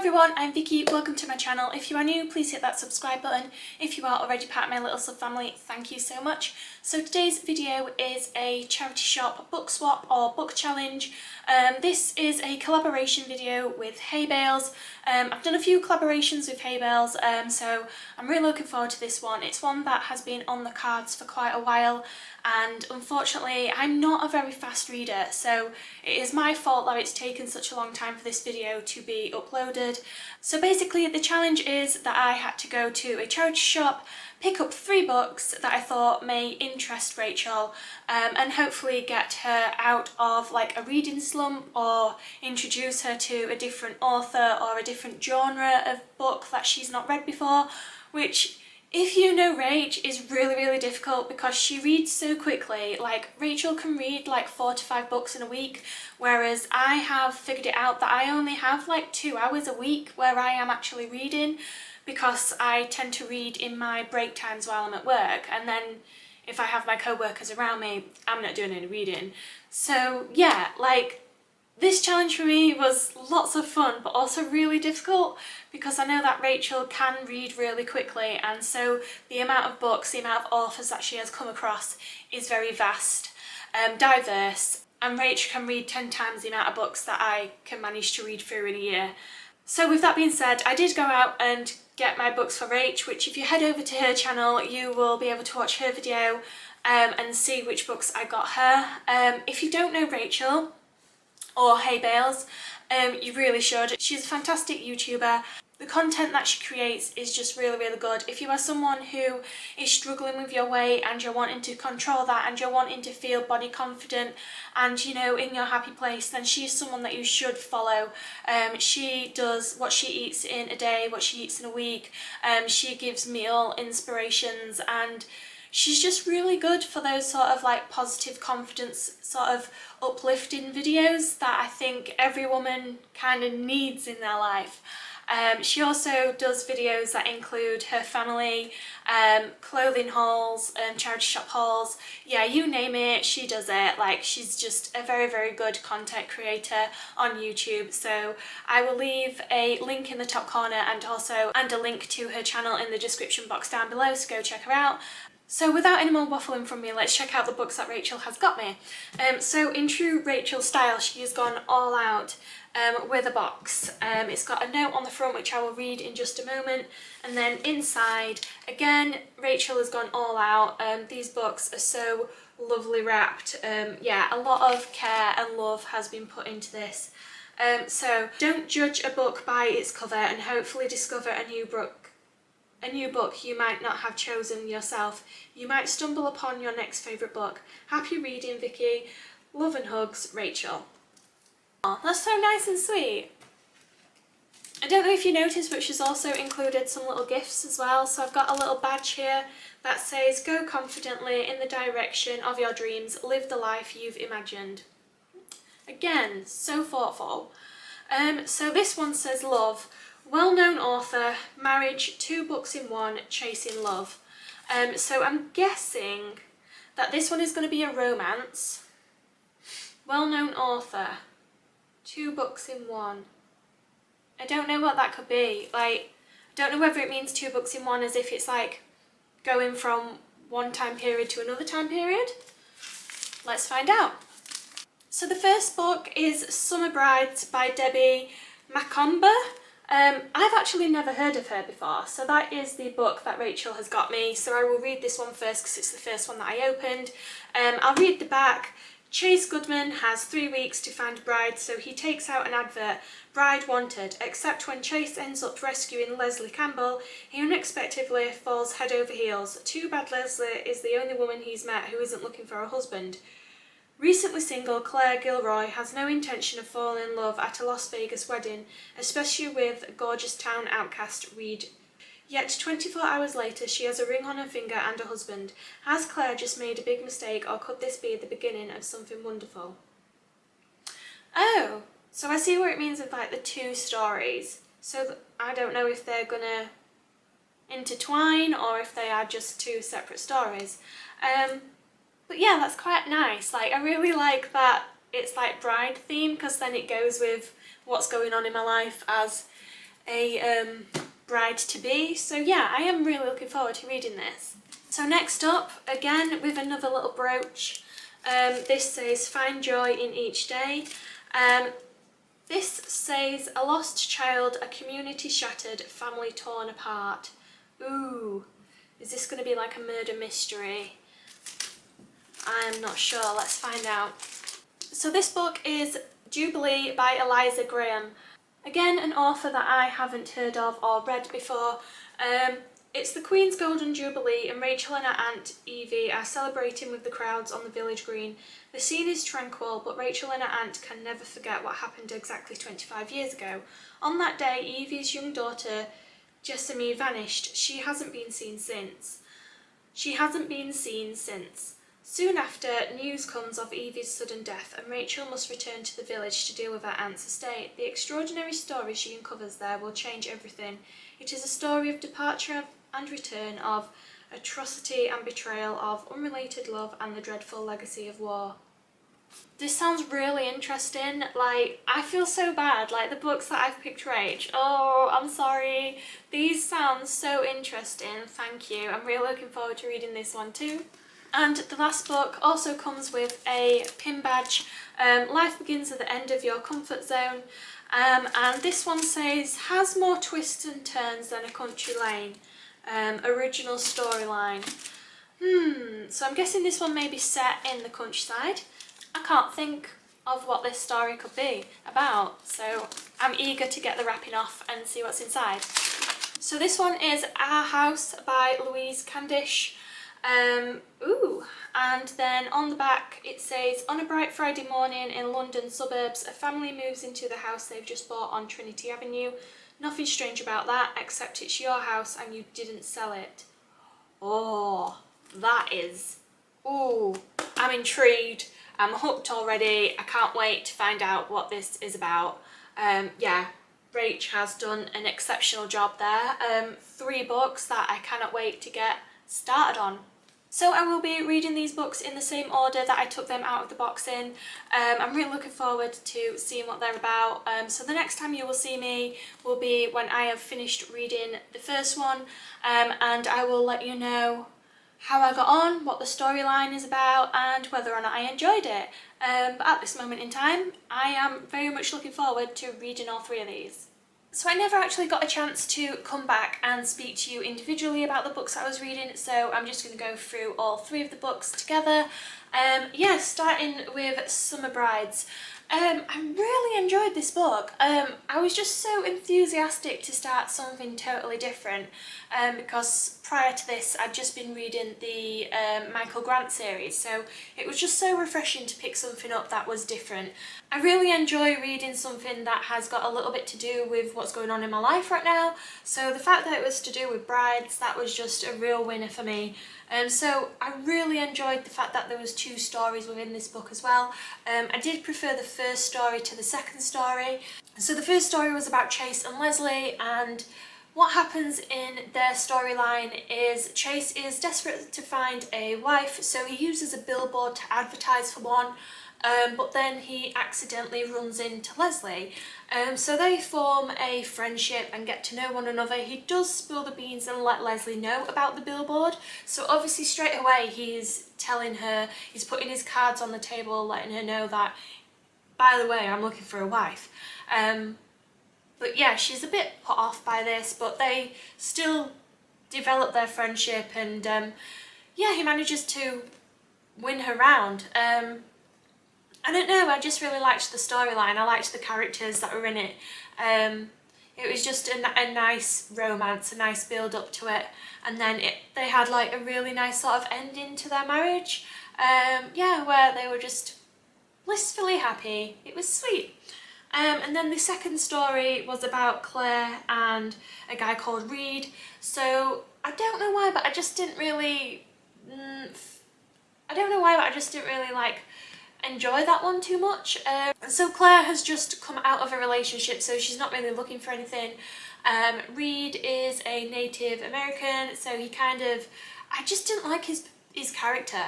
everyone, I'm Vicky, welcome to my channel. If you are new, please hit that subscribe button. If you are already part of my little sub family, thank you so much. So today's video is a charity shop book swap or book challenge. This is a collaboration video with HeyBayles. I've done a few collaborations with HeyBayles, so I'm really looking forward to this one. It's one that has been on the cards for quite a while, and unfortunately I'm not a very fast reader, so it is my fault that it's taken such a long time for this video to be uploaded. So basically the challenge is that I had to go to a charity shop, pick up 3 books that I thought may interest Rachel, and hopefully get her out of like a reading slump or introduce her to a different author or a different genre of book that she's not read before, which, if you know Rach, is really difficult because she reads so quickly. Like, Rachel can read like 4 to 5 books in a week, whereas I have figured it out that I only have like 2 hours a week where I am actually reading, because I tend to read in my break times while I'm at work, and then if I have my co-workers around me, I'm not doing any reading. So yeah, like, this challenge for me was lots of fun, but also really difficult, because I know that Rachel can read really quickly, and so the amount of books, the amount of authors that she has come across is very vast, diverse, and Rach can read 10 times the amount of books that I can manage to read through in a year. So with that being said, I did go out and get my books for Rach, which if you head over to her channel, you will be able to watch her video and see which books I got her. If you don't know Rachel, or HeyBayles, you really should. She's a fantastic YouTuber. The content that she creates is just really good. If you are someone who is struggling with your weight and you're wanting to control that and you're wanting to feel body confident and, you know, in your happy place, then she's someone that you should follow. She does what she eats in a day, what she eats in a week. She gives meal inspirations, and she's just really good for those sort of like positive confidence, sort of uplifting videos that I think every woman kind of needs in their life. She also does videos that include her family, clothing hauls, charity shop hauls. Yeah, you name it, she does it. Like, she's just a very good content creator on YouTube. So I will leave a link in the top corner and a link to her channel in the description box down below, so go check her out. So without any more waffling from me, let's check out the books that Rachel has got me. So in true Rachel style, she has gone all out with a box. It's got a note on the front which I will read in just a moment, and then inside, again, Rachel has gone all out. These books are so lovely wrapped. Yeah, a lot of care and love has been put into this. So don't judge a book by its cover, and hopefully discover a new book you might not have chosen yourself. You might stumble upon your next favourite book. Happy reading, Vicky. Love and hugs, Rachel. Oh, that's so nice and sweet. I don't know if you noticed, but she's also included some little gifts as well. So I've got a little badge here that says, "Go confidently in the direction of your dreams. Live the life you've imagined." Again, so thoughtful. So this one says, "Love. Well-known author, marriage, 2 books in one, chasing love." So I'm guessing that this one is going to be a romance. Well-known author, 2 books in one. I don't know what that could be. Like, I don't know whether it means 2 books in one as if it's like going from one time period to another time period. Let's find out. So the first book is Summer Brides by Debbie Macomber. I've actually never heard of her before, so that is the book that Rachel has got me. So I will read this one first because it's the first one that I opened. I'll read the back. Chase Goodman has 3 weeks to find a bride, so he takes out an advert, "Bride wanted," except when Chase ends up rescuing Leslie Campbell, he unexpectedly falls head over heels. Too bad Leslie is the only woman he's met who isn't looking for a husband. Recently single Claire Gilroy has no intention of falling in love at a Las Vegas wedding, especially with gorgeous town outcast Reed. Yet 24 hours later she has a ring on her finger and a husband. Has Claire just made a big mistake, or could this be the beginning of something wonderful? Oh, so I see where it means with like the 2 stories. So I don't know if they're gonna intertwine or if they are just 2 separate stories. But yeah, that's quite nice. Like, I really like that it's like bride theme, because then it goes with what's going on in my life as a bride-to-be. So yeah, I am really looking forward to reading this. So next up, again with another little brooch. This says, find joy in each day. This says, a lost child, a community shattered, family torn apart. Ooh, is this going to be like a murder mystery? I'm not sure, let's find out. So this book is Jubilee by Eliza Graham. Again, an author that I haven't heard of or read before. It's the Queen's Golden Jubilee and Rachel and her aunt Evie are celebrating with the crowds on the village green. The scene is tranquil, but Rachel and her aunt can never forget what happened exactly 25 years ago. On that day, Evie's young daughter Jessamy vanished. She hasn't been seen since. Soon after, news comes of Evie's sudden death and Rachel must return to the village to deal with her aunt's estate. The extraordinary story she uncovers there will change everything. It is a story of departure and return, of atrocity and betrayal, of unrelated love and the dreadful legacy of war. This sounds really interesting. Like, I feel so bad, like the books that I've picked, Rach. Oh, I'm sorry. These sound so interesting, thank you. I'm really looking forward to reading this one too. And the last book also comes with a pin badge. Life begins at the end of your comfort zone. And this one says, has more twists and turns than a country lane. Original storyline. So I'm guessing this one may be set in the countryside. I can't think of what this story could be about, so I'm eager to get the wrapping off and see what's inside. So this one is Our House by Louise Candish. Ooh, and then on the back it says, on a bright Friday morning in London suburbs, a family moves into the house they've just bought on Trinity Avenue. Nothing strange about that, except it's your house and you didn't sell it. Oh, that is... Ooh, I'm intrigued. I'm hooked already. I can't wait to find out what this is about. Yeah, Rach has done an exceptional job there. 3 books that I cannot wait to get started on. So I will be reading these books in the same order that I took them out of the box in. I'm really looking forward to seeing what they're about. So the next time you will see me will be when I have finished reading the first one, and I will let you know how I got on, what the storyline is about, and whether or not I enjoyed it. But at this moment in time, I am very much looking forward to reading all 3 of these. So I never actually got a chance to come back and speak to you individually about the books I was reading, so I'm just going to go through all 3 of the books together. Yeah, starting with Summer Brides. I really enjoyed this book. I was just so enthusiastic to start something totally different, because prior to this I'd just been reading the Michael Grant series, so it was just so refreshing to pick something up that was different. I really enjoy reading something that has got a little bit to do with what's going on in my life right now, so the fact that it was to do with brides, that was just a real winner for me. So I really enjoyed the fact that there was 2 stories within this book as well. I did prefer the first story to the second story. So the first story was about Chase and Leslie, and what happens in their storyline is Chase is desperate to find a wife, so he uses a billboard to advertise for one, but then he accidentally runs into Leslie. So they form a friendship and get to know one another. He does spill the beans and let Leslie know about the billboard, so obviously straight away he's telling her, he's putting his cards on the table, letting her know that, by the way, I'm looking for a wife. But yeah, she's a bit put off by this, but they still develop their friendship, and yeah, he manages to win her round. I don't know, I just really liked the storyline. I liked the characters that were in it. It was just a nice romance, a nice build up to it, and then they had like a really nice sort of ending to their marriage. Yeah, where they were just blissfully happy. It was sweet. And then the second story was about Claire and a guy called Reed. So I don't know why, but I just didn't really like enjoy that one too much. So Claire has just come out of a relationship, so she's not really looking for anything. Reed is a Native American, so he kind of, I just didn't like his character.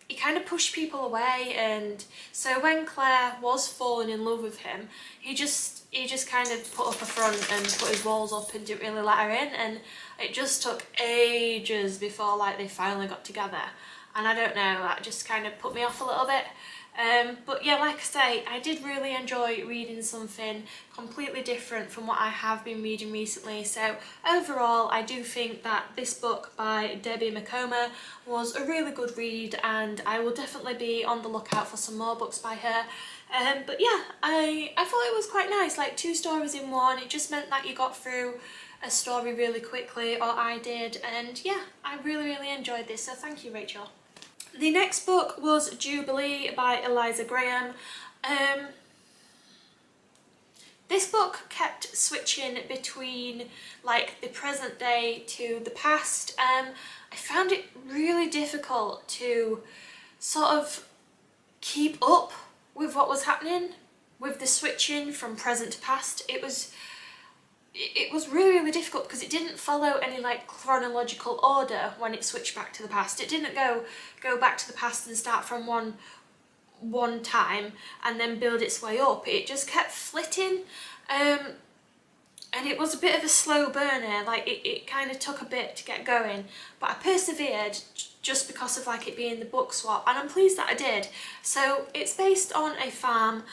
He kind of pushed people away, and so when Claire was falling in love with him, he he just kind of put up a front and put his walls up and didn't really let her in, and it just took ages before like they finally got together. And I don't know, that just kind of put me off a little bit. But yeah, like I say, I did really enjoy reading something completely different from what I have been reading recently. So overall, I do think that this book by Debbie Makoma was a really good read, and I will definitely be on the lookout for some more books by her. But yeah, I thought it was quite nice, like 2 stories in one. It just meant that you got through a story really quickly, or I did, and yeah, I really enjoyed this, so thank you, Rachel. The next book was Jubilee by Eliza Graham. This book kept switching between like the present day to the past. I found it really difficult to sort of keep up with what was happening with the switching from present to past. It was really difficult because it didn't follow any like chronological order when it switched back to the past. It didn't go back to the past and start from one time and then build its way up. It just kept flitting, and it was a bit of a slow burner. Like it kind of took a bit to get going, but I persevered just because of like it being the book swap, and I'm pleased that I did. So it's based on a farm,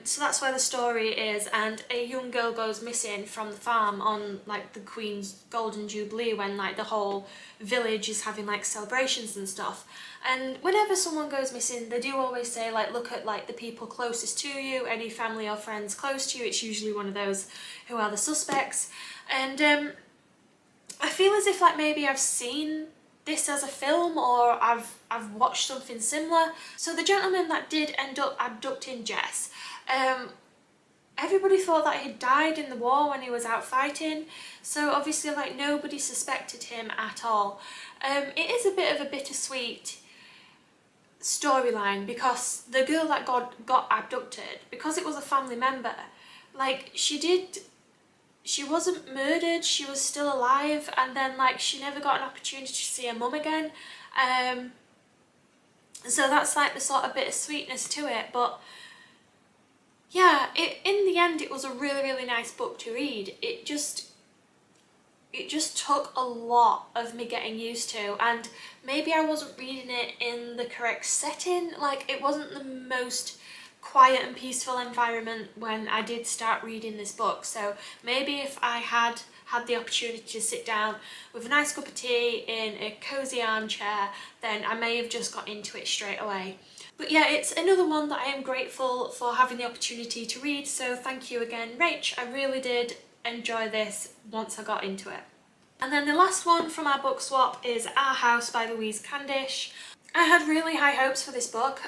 so that's where the story is, and a young girl goes missing from the farm on like the Queen's Golden Jubilee, when like the whole village is having like celebrations and stuff. And whenever someone goes missing, they do always say like, look at like the people closest to you, any family or friends close to you. It's usually one of those who are the suspects. And I feel as if like maybe I've seen this as a film, or I've watched something similar. So the gentleman that did end up abducting Jess, everybody thought that he died in the war when he was out fighting, so obviously like nobody suspected him at all. It is a bit of a bittersweet storyline, because the girl that got abducted, because it was a family member, like she wasn't murdered, she was still alive, and then like she never got an opportunity to see her mum again. So that's like the sort of bittersweetness to it. But yeah, in the end it was a really nice book to read. It just took a lot of me getting used to, and maybe I wasn't reading it in the correct setting. Like it wasn't the most quiet and peaceful environment when I did start reading this book. So maybe if I had the opportunity to sit down with a nice cup of tea in a cozy armchair, then I may have just got into it straight away. But yeah, it's another one that I am grateful for having the opportunity to read, so thank you again, Rach. I really did enjoy this once I got into it. And then the last one from our book swap is Our House by Louise Candish. I had really high hopes for this book.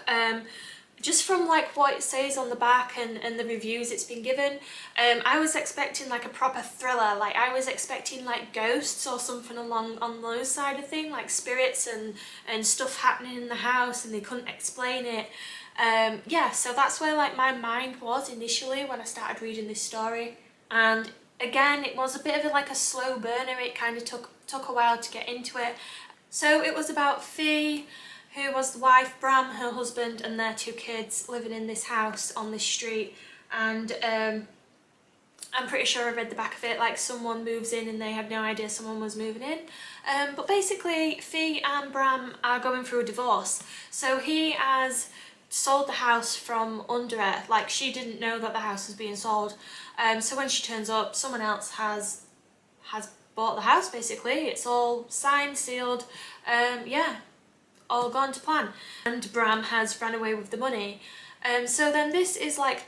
Just from like what it says on the back and the reviews it's been given, I was expecting like a proper thriller. Like I was expecting like ghosts or something along on those side of thing, like spirits and stuff happening in the house and they couldn't explain it. Yeah, so that's where like my mind was initially when I started reading this story. And again, it was a bit of like a slow burner. It kind of took a while to get into it. So it was about Fee, who was the wife, Bram, her husband, and their 2 kids living in this house on this street. And I'm pretty sure I read the back of it, like someone moves in and they had no idea someone was moving in. But basically, Fee and Bram are going through a divorce. So he has sold the house from under her, like she didn't know that the house was being sold. So when she turns up, someone else has bought the house basically. It's all signed, sealed, yeah, all gone to plan. And Bram has ran away with the money. So then this is like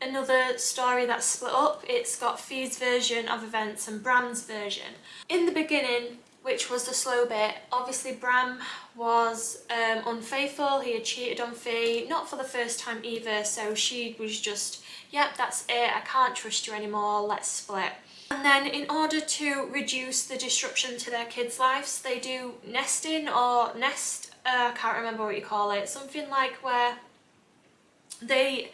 another story that's split up. It's got Fee's version of events and Bram's version. In the beginning, which was the slow bit, obviously Bram was unfaithful. He had cheated on Fee, not for the first time either, so she was just, yep, that's it, I can't trust you anymore, let's split. And then in order to reduce the disruption to their kids' lives, they do nesting or I can't remember what you call it, something like where they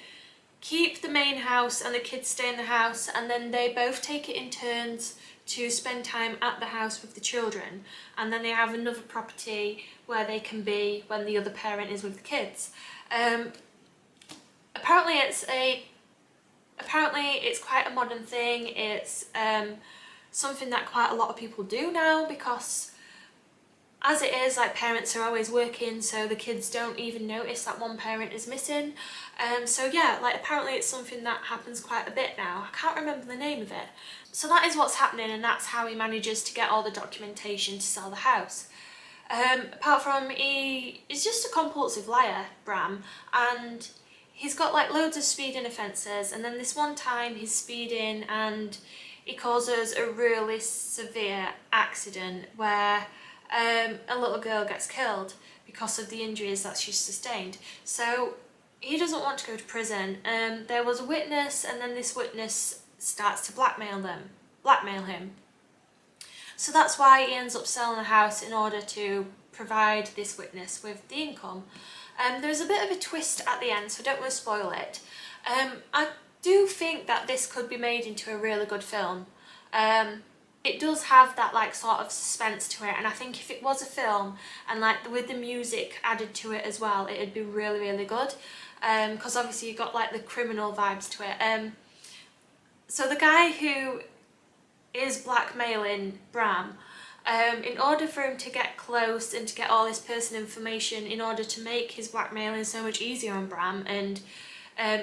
keep the main house and the kids stay in the house, and then they both take it in turns to spend time at the house with the children, and then they have another property where they can be when the other parent is with the kids. Apparently it's a Apparently it's quite a modern thing. It's something that quite a lot of people do now, because as it is, like, parents are always working, so the kids don't even notice that one parent is missing. So yeah, like, apparently it's something that happens quite a bit now. I can't remember the name of it. So that is what's happening, and that's how he manages to get all the documentation to sell the house. Apart from, he is just a compulsive liar, Bram, and he's got like loads of speeding offences, and then this one time he's speeding and he causes a really severe accident where a little girl gets killed because of the injuries that she's sustained. So he doesn't want to go to prison. There was a witness, and then this witness starts to blackmail him. So that's why he ends up selling the house, in order to provide this witness with the income. There's a bit of a twist at the end, so I don't want to spoil it. I do think that this could be made into a really good film. It does have that like sort of suspense to it, and I think if it was a film and like with the music added to it as well, it'd be really, really good. Because obviously you got like the criminal vibes to it. So the guy who is blackmailing Bram, in order for him to get close and to get all this personal information, in order to make his blackmailing so much easier on Bram, and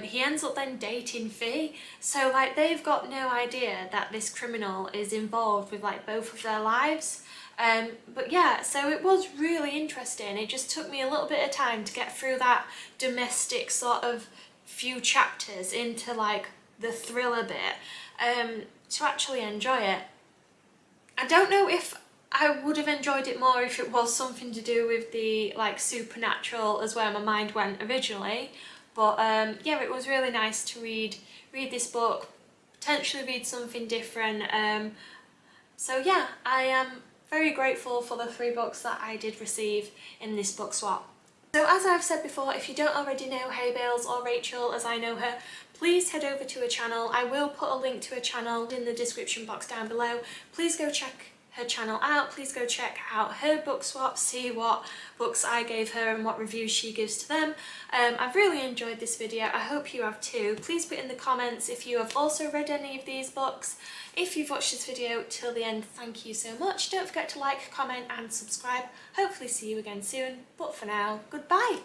he ends up then dating Fee. So like they've got no idea that this criminal is involved with like both of their lives. But yeah, so it was really interesting. It just took me a little bit of time to get through that domestic sort of few chapters into like the thriller bit, to actually enjoy it. I don't know if I would have enjoyed it more if it was something to do with the like supernatural, as where my mind went originally. But yeah, it was really nice to read this book, potentially read something different. So yeah, I am very grateful for the 3 books that I did receive in this book swap. So as I've said before, if you don't already know HeyBayles, or Rachel as I know her, please head over to her channel. I will put a link to her channel in the description box down below. Please go check her channel out. Please go check out her book swap, see what books I gave her and what reviews she gives to them. I've really enjoyed this video. I hope you have too. Please put in the comments if you have also read any of these books. If you've watched this video till the end, thank you so much. Don't forget to like, comment and subscribe. Hopefully see you again soon. But for now, goodbye.